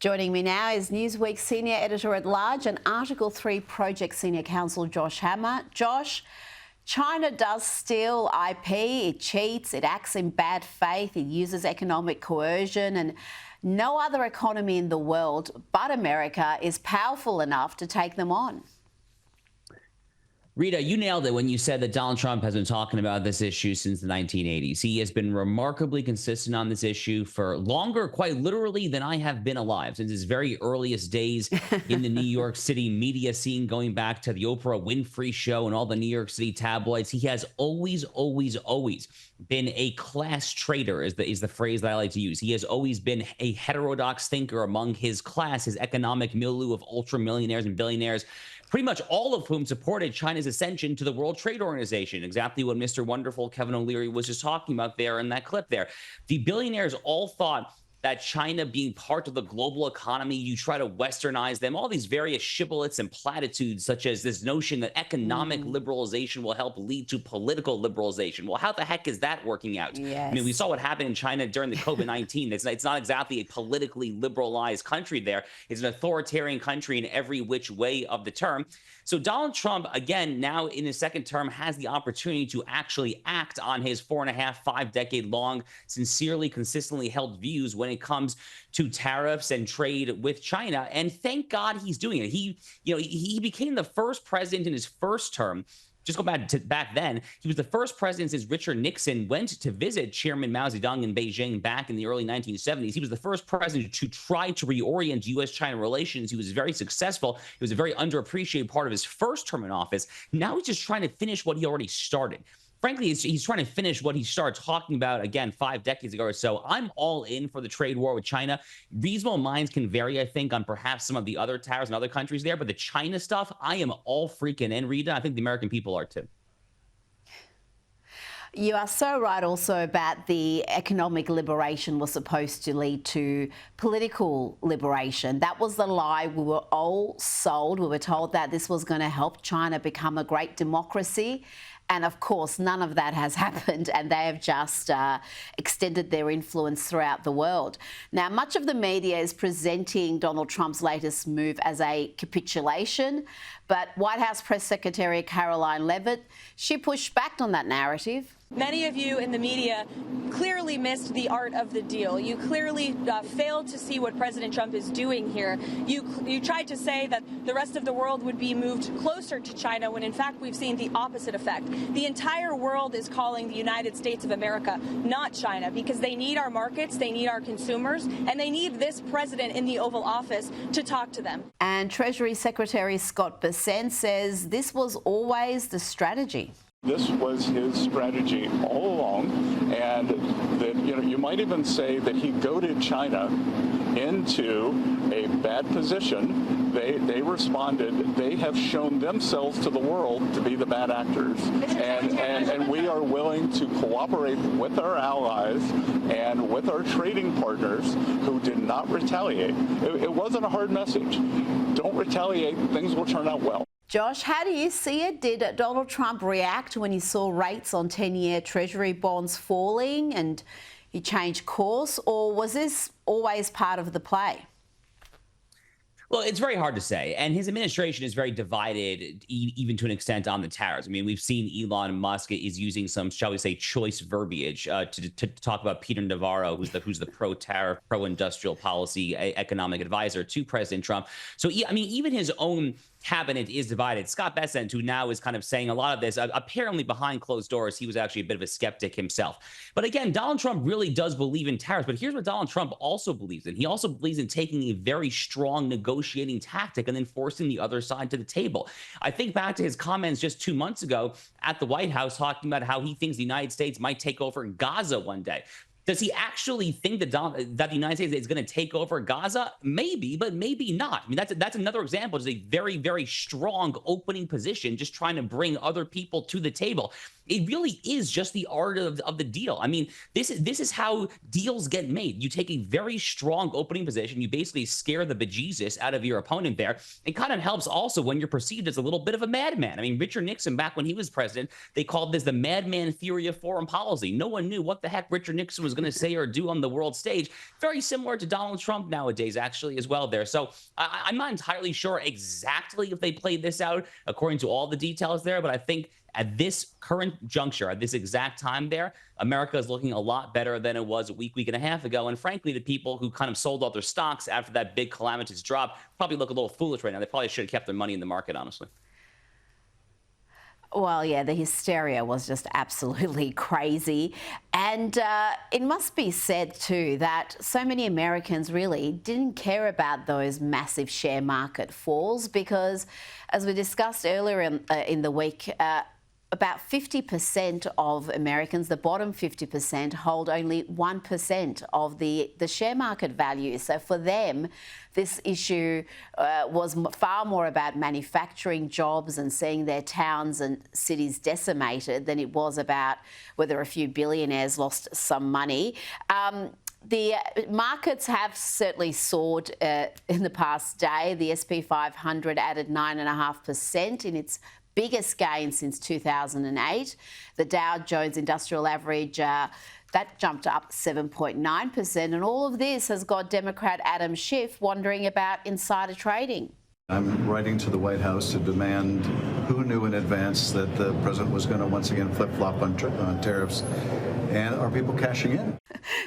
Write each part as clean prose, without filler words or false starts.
Joining me now is Newsweek Senior Editor-at-Large and Article 3 Project Senior Counsel Josh Hammer. Josh, China does steal IP, it cheats, it acts in bad faith, it uses economic coercion, and no other economy in the world but America is powerful enough to take them on. Rita, you nailed it when you said that Donald Trump has been talking about this issue since the 1980s. He has been remarkably consistent on this issue for longer, quite literally, than I have been alive, since his very earliest days in the New York City media scene, going back to the Oprah Winfrey Show and all the New York City tabloids. He has always been a class traitor, is the phrase that I like to use. He has always been a heterodox thinker among his class, his economic milieu of ultra millionaires and billionaires, pretty much all of whom supported China's ascension to the World Trade Organization, exactly what Mr. Wonderful Kevin O'Leary was just talking about there in that clip there. The billionaires all thought that China being part of the global economy, you try to westernize them, all these various shibboleths and platitudes, such as this notion that economic liberalization will help lead to political liberalization. Well, how the heck is that working out? Yes. I mean, we saw what happened in China during the COVID-19. It's not exactly a politically liberalized country there. It's an authoritarian country in every which way of the term. So Donald Trump, again, now in his second term, has the opportunity to actually act on his 4.5, 5-decade-long, sincerely, consistently held views when it comes to tariffs and trade with China. And thank God he's doing it. He became the first president in his first term. Just go back then, he was the first president since Richard Nixon went to visit Chairman Mao Zedong in Beijing back in the early 1970s. He was the first president to try to reorient U.S.-China relations. He was very successful. It was a very underappreciated part of his first term in office. Now he's just trying to finish what he already started. Frankly, he's trying to finish what he started talking about, again, 5 decades ago or so. I'm all in for the trade war with China. Reasonable minds can vary, I think, on perhaps some of the other tariffs in other countries there. But the China stuff, I am all freaking in, Rita. I think the American people are too. You are so right also about the economic liberation was supposed to lead to political liberation. That was the lie we were all sold. We were told that this was going to help China become a great democracy. And of course, none of that has happened, and they have just extended their influence throughout the world. Now, much of the media is presenting Donald Trump's latest move as a capitulation, but White House Press Secretary Caroline Leavitt, she pushed back on that narrative. Many of you in the media clearly missed the art of the deal. You clearly failed to see what President Trump is doing here. You tried to say that the rest of the world would be moved closer to China when in fact we've seen the opposite effect. The entire world is calling the United States of America, not China, because they need our markets, they need our consumers, and they need this president in the Oval Office to talk to them. And Treasury Secretary Scott Bessent says this was always the strategy. This was his strategy all along, and that you might even say that he goaded China into a bad position. They responded. They have shown themselves to the world to be the bad actors, and we are willing to cooperate with our allies and with our trading partners who did not retaliate. It wasn't a hard message. Don't retaliate. Things will turn out well. Josh, how do you see it? Did Donald Trump react when he saw rates on 10-year Treasury bonds falling and he changed course, or was this always part of the play? Well, it's very hard to say. And his administration is very divided, even to an extent, on the tariffs. I mean, we've seen Elon Musk is using some, shall we say, choice verbiage to talk about Peter Navarro, who's the pro-tariff, pro-industrial policy economic advisor to President Trump. So, I mean, even his own cabinet is divided. Scott Bessent, who now is kind of saying a lot of this, apparently behind closed doors, he was actually a bit of a skeptic himself. But again, Donald Trump really does believe in tariffs. But here's what Donald Trump also believes in. He also believes in taking a very strong negotiating tactic and then forcing the other side to the table. I think back to his comments just 2 months ago at the White House talking about how he thinks the United States might take over Gaza one day. Does he actually think that the United States is going to take over Gaza? Maybe, but maybe not. I mean, that's another example. It's a very, very strong opening position, just trying to bring other people to the table. It really is just the art of the deal. I mean, this is how deals get made. You take a very strong opening position. You basically scare the bejesus out of your opponent there. It kind of helps also when you're perceived as a little bit of a madman. I mean, Richard Nixon, back when he was president, they called this the madman theory of foreign policy. No one knew what the heck Richard Nixon was going to say or do on the world stage. Very similar to Donald Trump nowadays, actually, as well there. So I'm not entirely sure exactly if they played this out according to all the details there, but I think at this current juncture, at this exact time there, America is looking a lot better than it was a week and a half ago. And frankly, the people who kind of sold all their stocks after that big calamitous drop probably look a little foolish right now. They probably should have kept their money in the market, honestly. Well, yeah, the hysteria was just absolutely crazy. And it must be said, too, that so many Americans really didn't care about those massive share market falls because, as we discussed earlier in the week, about 50% of Americans, the bottom 50%, hold only 1% of the share market value. So for them, this issue was far more about manufacturing jobs and seeing their towns and cities decimated than it was about whether a few billionaires lost some money. The markets have certainly soared in the past day. The SP 500 added 9.5% in its biggest gain since 2008. The Dow Jones Industrial Average, that jumped up 7.9%. And all of this has got Democrat Adam Schiff wondering about insider trading. I'm writing to the White House to demand who knew in advance that the president was going to once again flip-flop on tariffs. And are people cashing in?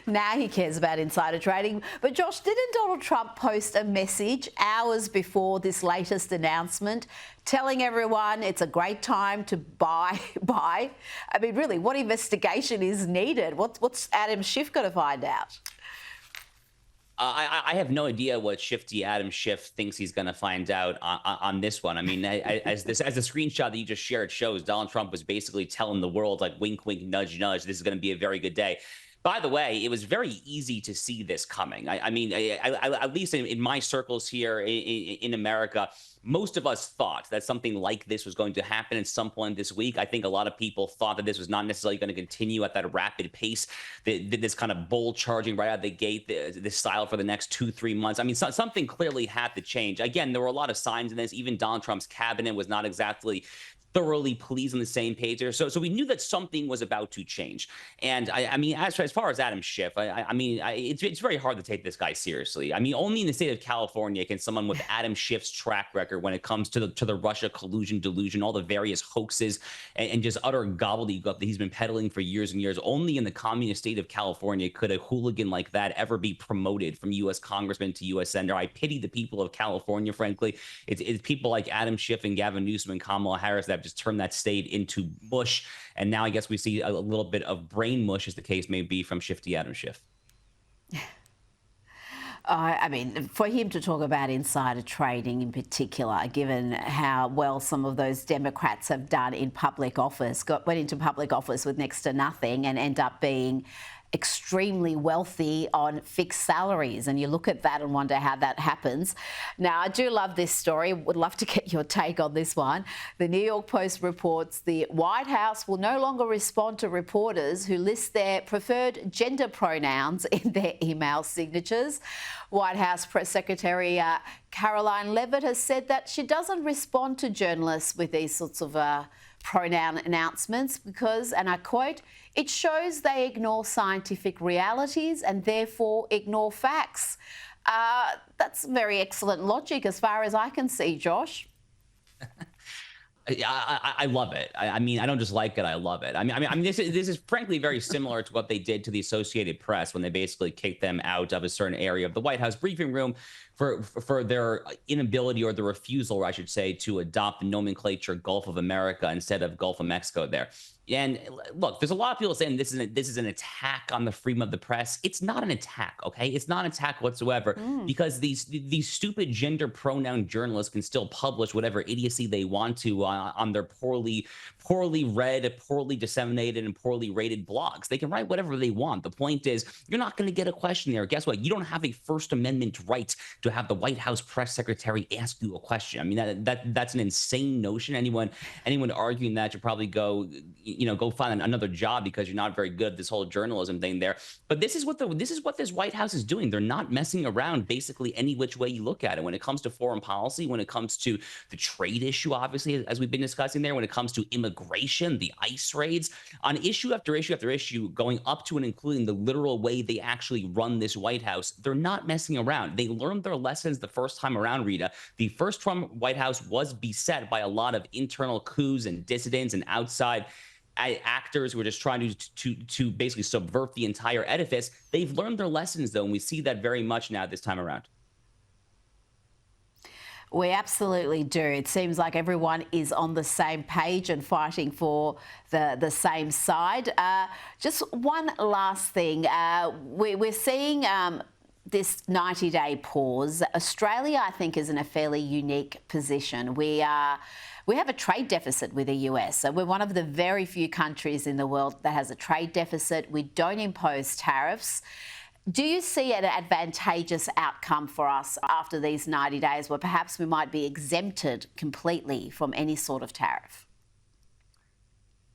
Now he cares about insider trading. But Josh, didn't Donald Trump post a message hours before this latest announcement telling everyone it's a great time to buy? I mean, really, what investigation is needed? What's Adam Schiff got to find out? I have no idea what shifty Adam Schiff thinks he's going to find out on this one. I mean, as the screenshot that you just shared shows, Donald Trump was basically telling the world, like, wink, wink, nudge, nudge, this is going to be a very good day. By the way, it was very easy to see this coming. I mean, at least in my circles here in America, most of us thought that something like this was going to happen at some point this week. I think a lot of people thought that this was not necessarily going to continue at that rapid pace, this kind of bull charging right out of the gate, this style for the next 2-3 months. I mean, something clearly had to change. Again, there were a lot of signs in this. Even Donald Trump's cabinet was not exactly thoroughly pleased on the same page there. So we knew that something was about to change. And I mean, as far as Adam Schiff, I mean, it's very hard to take this guy seriously. I mean, only in the state of California can someone with Adam Schiff's track record when it comes to the Russia collusion, delusion, all the various hoaxes and just utter gobbledygook that he's been peddling for years and years. Only in the communist state of California could a hooligan like that ever be promoted from U.S. congressman to U.S. senator. I pity the people of California, frankly. It's people like Adam Schiff and Gavin Newsom and Kamala Harris that have just turned that state into mush. And now I guess we see a little bit of brain mush, as the case may be, from shifty Adam Schiff. I mean, for him to talk about insider trading in particular, given how well some of those Democrats have done in public office, went into public office with next to nothing and end up being extremely wealthy on fixed salaries. And you look at that and wonder how that happens. Now, I do love this story. Would love to get your take on this one. The New York Post reports the White House will no longer respond to reporters who list their preferred gender pronouns in their email signatures. White House Press Secretary Caroline Leavitt has said that she doesn't respond to journalists with these sorts of pronoun announcements because, and I quote, it shows they ignore scientific realities and therefore ignore facts. That's very excellent logic as far as I can see, Josh. I love it. I mean, I don't just like it. I love it. I mean, this is frankly very similar to what they did to the Associated Press when they basically kicked them out of a certain area of the White House briefing room for their inability, or the refusal, I should say, to adopt the nomenclature Gulf of America instead of Gulf of Mexico there. And look, there's a lot of people saying this is an attack on the freedom of the press. It's not an attack, okay? It's not an attack whatsoever, because these stupid gender pronoun journalists can still publish whatever idiocy they want to on their poorly read, poorly disseminated, and poorly rated blogs. They can write whatever they want. The point is, you're not going to get a question there. Guess what? You don't have a First Amendment right to have the White House press secretary ask you a question. I mean, that's an insane notion. Anyone arguing that should probably go go find another job because you're not very good at this whole journalism thing there. But this is what this White House is doing. They're not messing around basically any which way you look at it. When it comes to foreign policy, when it comes to the trade issue, obviously, as we've been discussing there, when it comes to immigration, the ICE raids, on issue after issue after issue, going up to and including the literal way they actually run this White House, they're not messing around. They learned their lessons the first time around, Rita. The first Trump White House was beset by a lot of internal coups and dissidents and outside actors who are just trying to basically subvert the entire edifice. They've learned their lessons, though, and we see that very much now this time around. We absolutely do. It seems like everyone is on the same page and fighting for the same side. Just one last thing. We're seeing this 90-day pause. Australia, I think, is in a fairly unique position. We have a trade deficit with the US. So we're one of the very few countries in the world that has a trade deficit. We don't impose tariffs. Do you see an advantageous outcome for us after these 90 days where perhaps we might be exempted completely from any sort of tariff?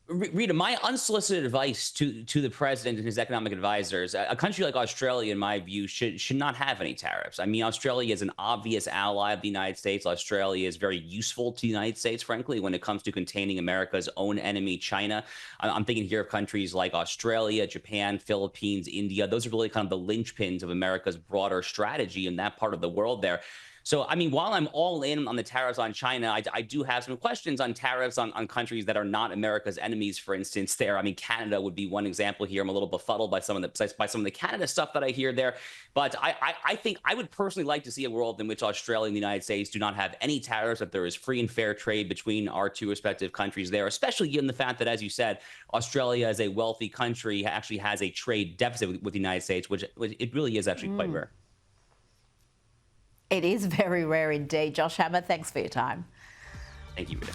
Rita, my unsolicited advice to the president and his economic advisors, a country like Australia, in my view, should not have any tariffs. I mean, Australia is an obvious ally of the United States. Australia is very useful to the United States, frankly, when it comes to containing America's own enemy, China. I'm thinking here of countries like Australia, Japan, Philippines, India. Those are really kind of the linchpins of America's broader strategy in that part of the world there. So, I mean, while I'm all in on the tariffs on China, I do have some questions on tariffs on countries that are not America's enemies, for instance, there. I mean, Canada would be one example here. I'm a little befuddled by some of the Canada stuff that I hear there. But I think I would personally like to see a world in which Australia and the United States do not have any tariffs, that there is free and fair trade between our two respective countries there, especially given the fact that, as you said, Australia as a wealthy country actually has a trade deficit with the United States, which it really is actually quite rare. It is very rare indeed. Josh Hammer, thanks for your time. Thank you, Rita.